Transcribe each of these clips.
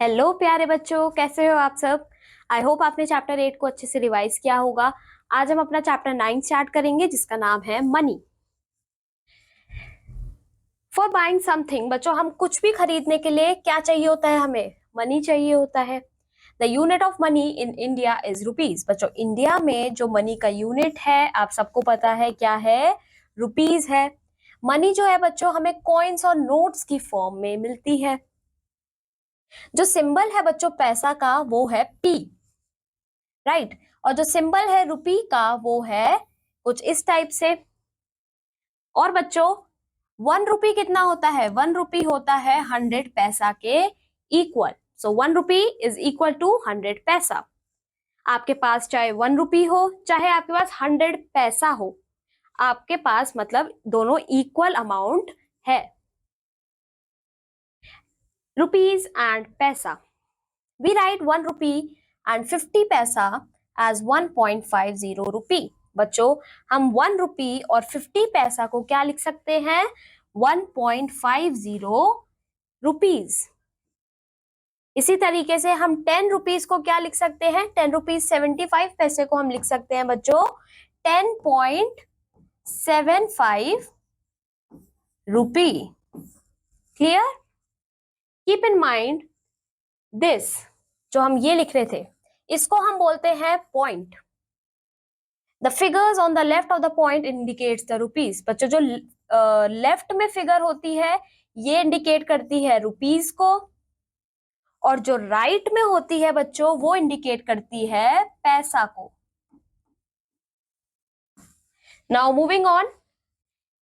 Hello प्यारे बच्चों, कैसे हो आप सब। आई होप आपने चैप्टर 8 को अच्छे से रिवाइज किया होगा। आज हम अपना चैप्टर 9 स्टार्ट करेंगे जिसका नाम है मनी। फॉर बाइंग समथिंग, बच्चों हम कुछ भी खरीदने के लिए क्या चाहिए होता है, हमें मनी चाहिए होता है। The unit of money in India is rupees. बच्चों इंडिया में जो मनी का यूनिट है आप सबको पता है क्या है, रुपीज है। मनी जो है बच्चों हमें कॉइन्स और नोट्स की फॉर्म में मिलती है। जो सिंबल है बच्चों पैसा का वो है पी, राइट। और जो सिंबल है रुपी का वो है कुछ इस टाइप से। और बच्चों 1 रुपी कितना होता है, 1 रुपी होता है 100 पैसा के equal. So 1 rupee is equal to 100 पैसा। आपके पास चाहे 1 रुपी हो चाहे आपके पास 100 पैसा हो, आपके पास मतलब दोनों इक्वल अमाउंट है। रुपीज एंड पैसा, वी राइट 1 रुपी एंड 50 पैसा एज 1.50 रुपी। बच्चों हम 1 रुपी और 50 पैसा को क्या लिख सकते हैं, 1.50 रुपीज। इसी तरीके से हम 10 रुपीज को क्या लिख सकते हैं, 10 रुपीज 75 पैसे को हम लिख सकते हैं बच्चों 10.75 rupee. Clear. Keep in mind this, जो हम ये लिख रहे थे इसको हम बोलते हैं point. The figures on the left of the point indicates the rupees. बच्चों जो लेफ्ट में फिगर होती है ये इंडिकेट करती है रुपीज को, और जो राइट में होती है बच्चों वो इंडिकेट करती है पैसा को। Now moving on.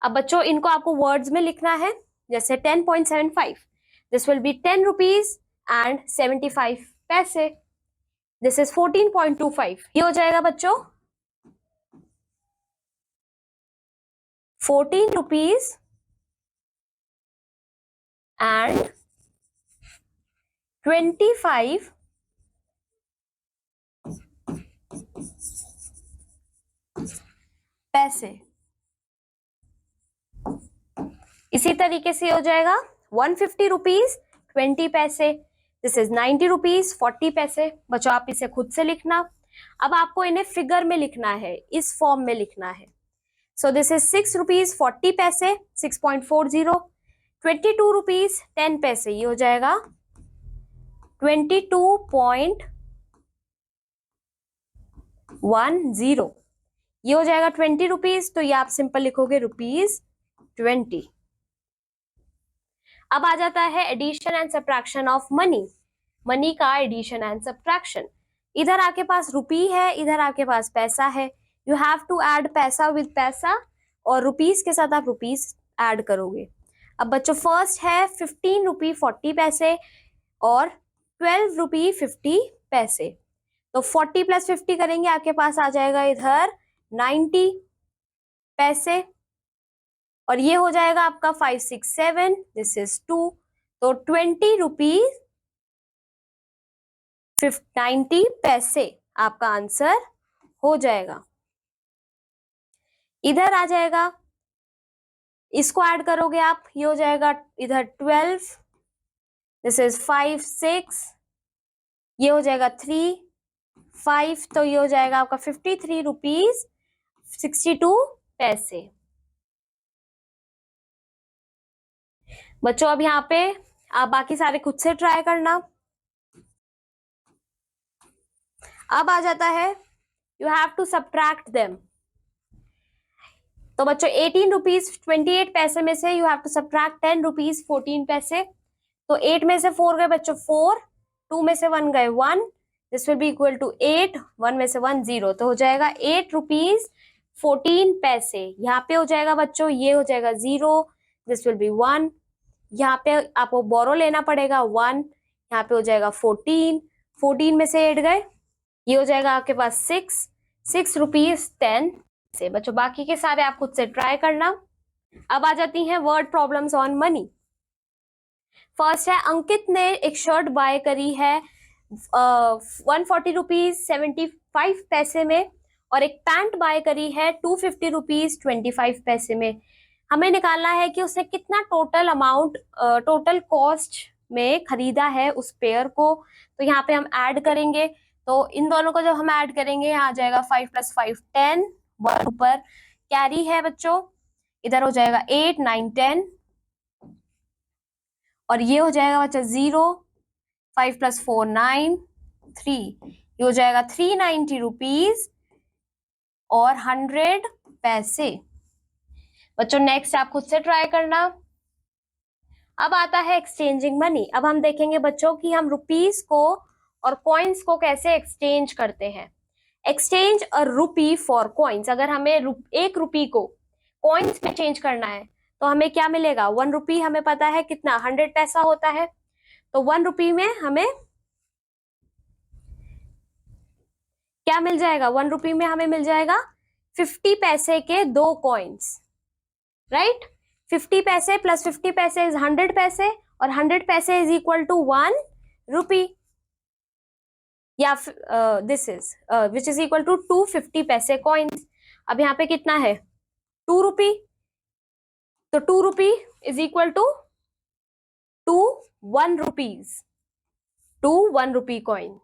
अब बच्चों इनको आपको वर्ड्स में लिखना है, जैसे 10.75, this will B 10 rupees and 75 पैसे। दिस इज 14.25, ये हो जाएगा बच्चों 14 रुपीज एंड 25 पैसे। इसी तरीके से हो जाएगा 150 रुपीज 20 पैसे। दिस इज 90 रुपीज 40 पैसे। बच्चों आप इसे खुद से लिखना। अब आपको इन्हें फिगर में लिखना है, इस फॉर्म में लिखना है। सो दिस इज 6 रुपीज 40 पैसे 6.40, 22 रुपीज 10 पैसे, ये हो जाएगा 22.10, ये हो जाएगा 20 रुपीज, तो ये आप सिंपल लिखोगे रुपीज 20। अब आ जाता है addition and subtraction of money. Money का एडिशन एंड सब्ट्रैक्शन। इधर आपके पास रुपी है, इधर आपके पास पैसा है। यू हैव टू ऐड पैसा विद पैसा, और रुपीज के साथ आप रुपीज ऐड करोगे। अब बच्चों फर्स्ट है 15 रुपी 40 पैसे और 12 रुपी 50 पैसे। तो 40 प्लस 50 करेंगे, आपके पास आ जाएगा इधर 90 पैसे, और ये हो जाएगा आपका 5 6 7, दिस इज 2, तो 20 रुपीज 90 पैसे आपका आंसर हो जाएगा। इधर आ जाएगा, इसको ऐड करोगे आप, ये हो जाएगा इधर 12, दिस इज 5 6, ये हो जाएगा 3 5, तो ये हो जाएगा आपका 53 रुपीज 62 पैसे। बच्चों अब यहाँ पे आप बाकी सारे खुद से ट्राई करना। अब आ जाता है you have to subtract them. तो बच्चों 18 रुपीज 28 पैसे में से you have to subtract 10 rupees 14 पैसे। तो 8 में से 4 गए बच्चों 4, 2 में से 1 गए 1, this will be equal to 8, 1 में से 1 0, तो हो जाएगा 8 रुपीज 14 पैसे। यहाँ पे हो जाएगा बच्चों, ये हो जाएगा 0, दिस विल बी 1, यहाँ पे आपको बोरो लेना पड़ेगा 1, यहाँ पे हो जाएगा 14, 14 में से 8 गए, ये हो जाएगा आपके पास 6 रुपीज 10 से। बच्चों बाकी के सारे आप खुद से ट्राई करना। अब आ जाती हैं word problems on money. First है अंकित ने एक शर्ट बाय करी है 140 रुपीज 75 पैसे में, और एक पैंट बाय करी है 250 रुपीज 25 पैसे में। हमें निकालना है कि उसने कितना टोटल अमाउंट टोटल कॉस्ट में खरीदा है उस पेयर को, तो यहाँ पे हम ऐड करेंगे। तो इन दोनों को जब हम ऐड करेंगे, यहाँ आ जाएगा 5 + 5 10, 1 ऊपर कैरी है बच्चों, इधर हो जाएगा 8 9 10, और ये हो जाएगा बच्चा 0, 5 + 4 9 3, ये हो जाएगा 390 रुपीज और 100 पैसे। बच्चों नेक्स्ट आप खुद से ट्राई करना। अब आता है एक्सचेंजिंग मनी। अब हम देखेंगे बच्चों कि हम रुपीस को और कॉइन्स को कैसे एक्सचेंज करते हैं। Exchange a rupee for coins, अगर हमें 1 रुपी को कॉइन्स में चेंज करना है तो हमें क्या मिलेगा, 1 रुपी हमें पता है कितना 100 पैसा होता है, तो 1 रुपी में हमें क्या मिल जाएगा, 1 रुपी में हमें मिल जाएगा 50 पैसे के 2 कॉइन्स, राइट। 50 पैसे प्लस 50 पैसे इज 100 पैसे, और 100 पैसे इज इक्वल टू 1 रुपी, या this is which is equal to 250 पैसे कॉइन्स। अब यहाँ पे कितना है 2 रुपी, तो 2 rupee is equal to 1 rupees, 1 rupee coin,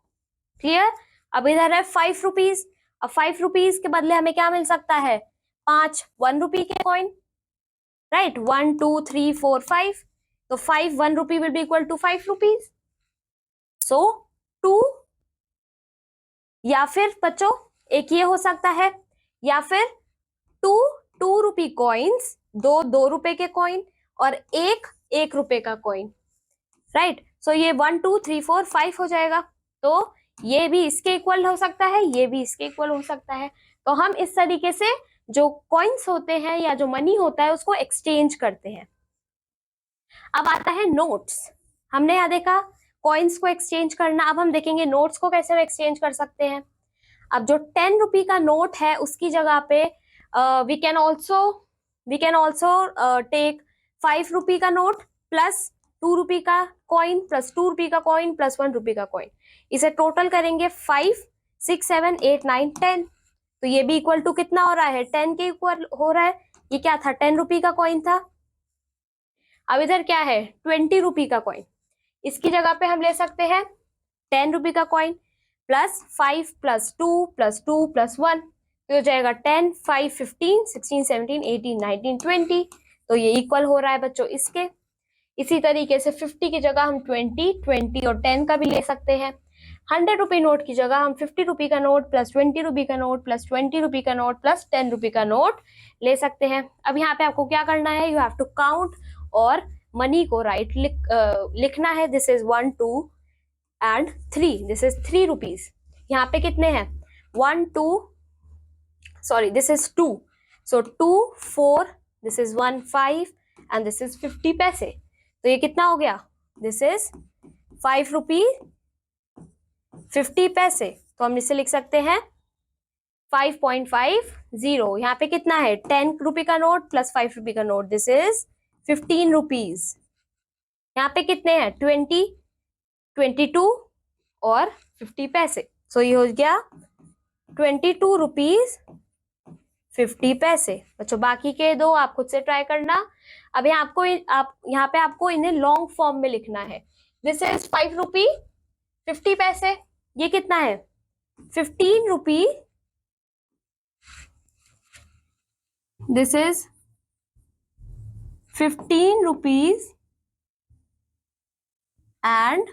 clear. अब इधर है 5 रुपीज, अब 5 रुपीज के बदले हमें क्या मिल सकता है, 5 1 रुपी के कॉइन, राइट, 1 2 3 4 5, तो 5 1 rupee will be equal to 5 rupees, so 2, या फिर बच्चों एक ये हो सकता है, या फिर 2 रुपी कॉइन्स, 2 रुपए के कॉइन और 1 रुपए का कॉइन, राइट। सो ये 1 2 3 4 5 हो जाएगा, तो ये भी इसके इक्वल हो सकता है, ये भी इसके इक्वल हो सकता है। तो हम इस तरीके से जो कॉइन्स होते हैं या जो मनी होता है उसको एक्सचेंज करते हैं। अब आता है नोट्स। हमने यहाँ देखा कॉइन्स को एक्सचेंज करना, अब हम देखेंगे नोट्स को कैसे एक्सचेंज कर सकते हैं। अब जो 10 रुपी का नोट है उसकी जगह पे वी कैन ऑल्सो टेक 5 रुपी का नोट प्लस 2 रुपी का कॉइन प्लस 2 रुपी का कॉइन प्लस 1 रुपी का कॉइन, इसे टोटल करेंगे 5 6 7 8 9 10, तो ये भी इक्वल टू कितना हो रहा है, 10 के इक्वल हो रहा है। ये क्या था, 10 रुपी का कॉइन था। अब इधर क्या है, 20 रुपी का कॉइन, इसकी जगह पे हम ले सकते हैं 10 रुपी का coin plus 5 plus 2 plus 2 plus 1, तो हो जाएगा 10 5 15 16 17 18 19 20, तो ये इक्वल हो रहा है बच्चों इसके। इसी तरीके से 50 की जगह हम 20 और 10 का भी ले सकते हैं। 100 रुपी नोट की जगह हम 50 रुपी का नोट प्लस 20 रुपी का नोट प्लस 20 रुपी का नोट प्लस 10 रुपी का नोट ले सकते हैं। अब यहाँ पे आपको क्या करना है, यू हैव टू काउंट और मनी को राइट लिखना है। This is 1 2 and 3, this is 3 rupees. यहाँ पे कितने हैं, 1 2, sorry this is 2, so 2 4, this is 1 5 and this is 50 पैसे, तो ये कितना हो गया, दिस इज 5 रुपी 50 पैसे, तो हम इसे लिख सकते हैं 5.50। यहाँ पे कितना है, 10 रुपी का नोट प्लस 5 रुपी का नोट, दिस इज 15 रुपीज। यहाँ पे कितने हैं, 20 22 और 50 पैसे, सो ये हो गया 22 रुपीज 50 पैसे। बच्चों बाकी के दो आप खुद से ट्राई करना। अब यहाँ पे आपको इन्हें लॉन्ग फॉर्म में लिखना है। दिस इज 5 रुपी 50 पैसे, ये कितना है 15 रुपी, दिस इज 15 रुपीज एंड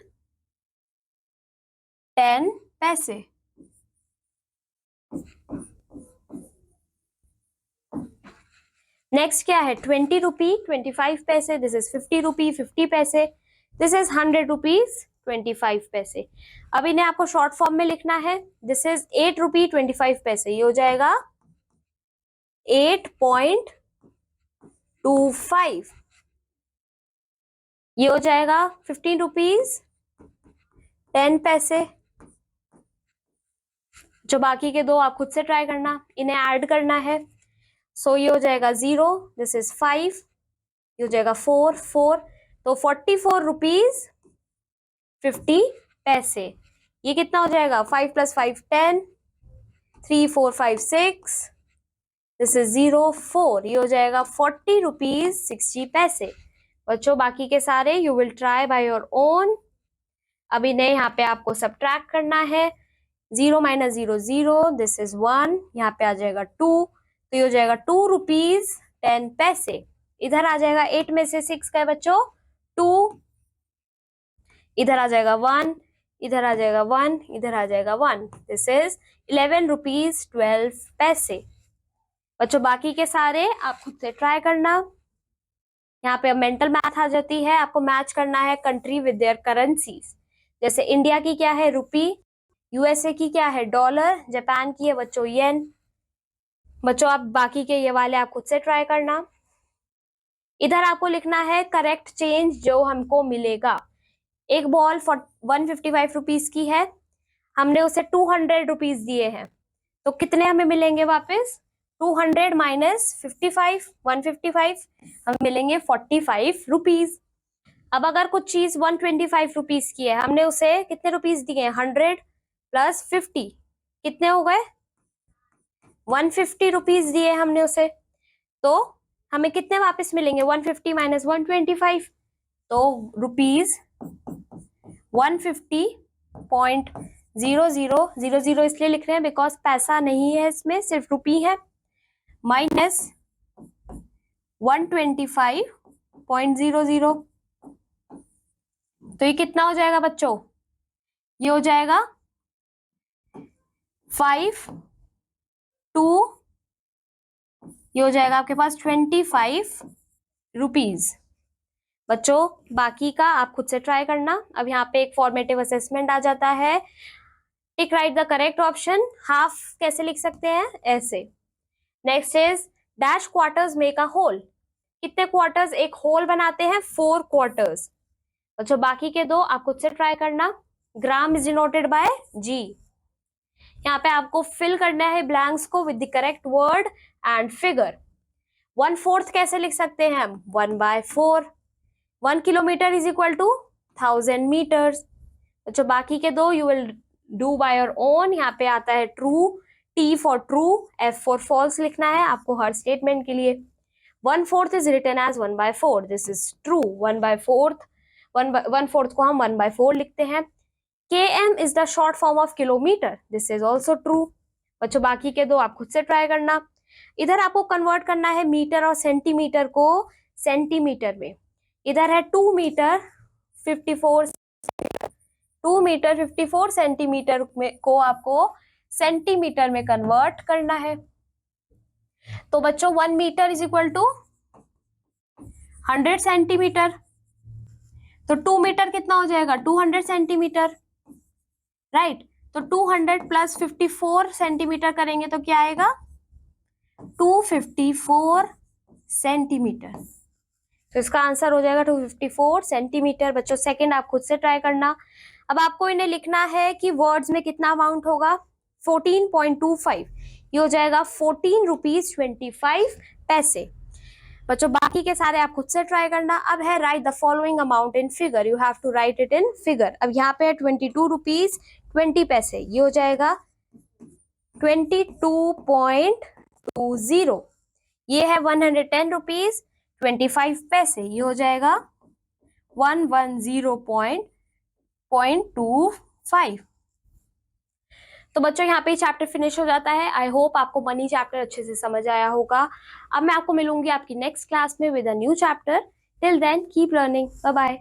10 पैसे। नेक्स्ट क्या है, 20 रुपी 25 पैसे, दिस इज 50 रुपी 50 पैसे, दिस इज 100 रुपीज 25 पैसे। अब इन्हें आपको शॉर्ट फॉर्म में लिखना है। दिस इज 8 रुपी 25 पैसे, ये हो जाएगा 8.25, ये हो जाएगा 15 रुपीज 10 पैसे। जो बाकी के दो आप खुद से ट्राई करना, इन्हें ऐड करना है। सो ये हो जाएगा 0, दिस इज 5, ये हो जाएगा 4 4, तो 44 रुपीज 50 पैसे। ये कितना हो जाएगा, 5 + 5 10, 3 4 5 6, दिस इज 0 4, ये हो जाएगा 40 रुपीज 60 पैसे। बच्चों बाकी के सारे you will try bye your own. अभी नहीं, यहाँ पे आपको सब्ट्रैक्ट करना है। 0 माइनस 0 0, दिस इज 1, यहाँ पे आ जाएगा 2, तो ये हो जाएगा 2 रुपीज 10 पैसे। इधर आ जाएगा 8 में से 6 का है बच्चों 2, इधर आ जाएगा 1, इधर आ जाएगा 1, इधर आ जाएगा 1, दिस इज 11 रुपीज 12 पैसे। बच्चों बाकी के सारे आप खुद से ट्राई करना। यहाँ पे मेंटल मैथ आ जाती है, आपको मैच करना है कंट्री विद देयर करेंसीज। जैसे इंडिया की क्या है रुपी, यूएसए की क्या है डॉलर, जापान की है बच्चों येन। बच्चों आप बाकी के ये वाले आप खुद से ट्राई करना। इधर आपको लिखना है करेक्ट चेंज जो हमको मिलेगा। एक बॉल 155 रुपीज की है, हमने उसे 200 रुपीज दिए हैं, तो कितने हमें मिलेंगे वापस? 200 माइनस 55, 155, हमें मिलेंगे 45 रुपीज। अब अगर कुछ चीज 125 रुपीज की है, हमने उसे कितने रुपीज दिए? 100 प्लस 50, कितने हो गए? 150 रुपीज दिए हमने उसे, तो हमें कितने वापस मिलेंगे? 150 माइनस 125, तो रुपीज 150.0000 इसलिए लिख रहे हैं बिकॉज पैसा नहीं है इसमें, सिर्फ रुपी है, माइनस 125.00, तो ये कितना हो जाएगा बच्चों? ये हो जाएगा 5 2, ये हो जाएगा आपके पास 25 रुपीज। बच्चों बाकी का आप खुद से ट्राई करना। अब यहाँ पे एक फॉर्मेटिव असेसमेंट आ जाता है। Tick right the correct option. Half कैसे लिख सकते हैं? ऐसे। Next is dash quarters make a whole. कितने क्वार्टर्स एक होल बनाते हैं? 4 क्वार्टर्स। बच्चों बाकी के दो आप खुद से ट्राई करना। Gram is denoted by G. यहाँ पे आपको फिल करना है ब्लैंक्स को with the correct word and figure. 1/4 कैसे लिख सकते हैं हम? 1/4। 1 kilometre is equal to 1000 metres. तो बाकी के दो you will do by your own. यहाँ पे आता है true, T for true, F for false लिखना है आपको हर स्टेटमेंट के लिए। 1/4 is written as 1/4, this is true. 1/4 को हम 1/4 लिखते हैं। km is the short form of kilometre, this is also true. बच्चों बाकी के दो आप खुद से ट्राई करना। इधर आपको कन्वर्ट करना है मीटर और सेंटीमीटर को सेंटीमीटर में। इधर है 2 मीटर 54, 2 मीटर 54 सेंटीमीटर में को आपको सेंटीमीटर में कन्वर्ट करना है। तो बच्चों 1 metre is equal to 100 centimetre, तो 2 मीटर कितना हो जाएगा? 200 सेंटीमीटर, राइट। तो 200 प्लस 54 सेंटीमीटर करेंगे तो क्या आएगा? 254 सेंटीमीटर। तो इसका आंसर हो जाएगा 254 सेंटीमीटर। बच्चों सेकंड आप खुद से ट्राई करना। अब आपको इन्हें लिखना है कि वर्ड्स में कितना अमाउंट होगा? 14.25, ये हो जाएगा 14 रुपीज 25 पैसे। बच्चों बाकी के सारे आप खुद से ट्राई करना। अब है write the following amount in figure, you have to write it in figure. अब यहाँ पे है 22 रुपीज 20 पैसे, ये हो जाएगा 22.20। ये है 110 रुपीज 25 पैसे, ये हो जाएगा 110.25। तो बच्चों यहाँ पे चैप्टर फिनिश हो जाता है। आई होप आपको मनी चैप्टर अच्छे से समझ आया होगा। अब मैं आपको मिलूंगी आपकी नेक्स्ट क्लास में with a new chapter. Till then keep learning, bye bye.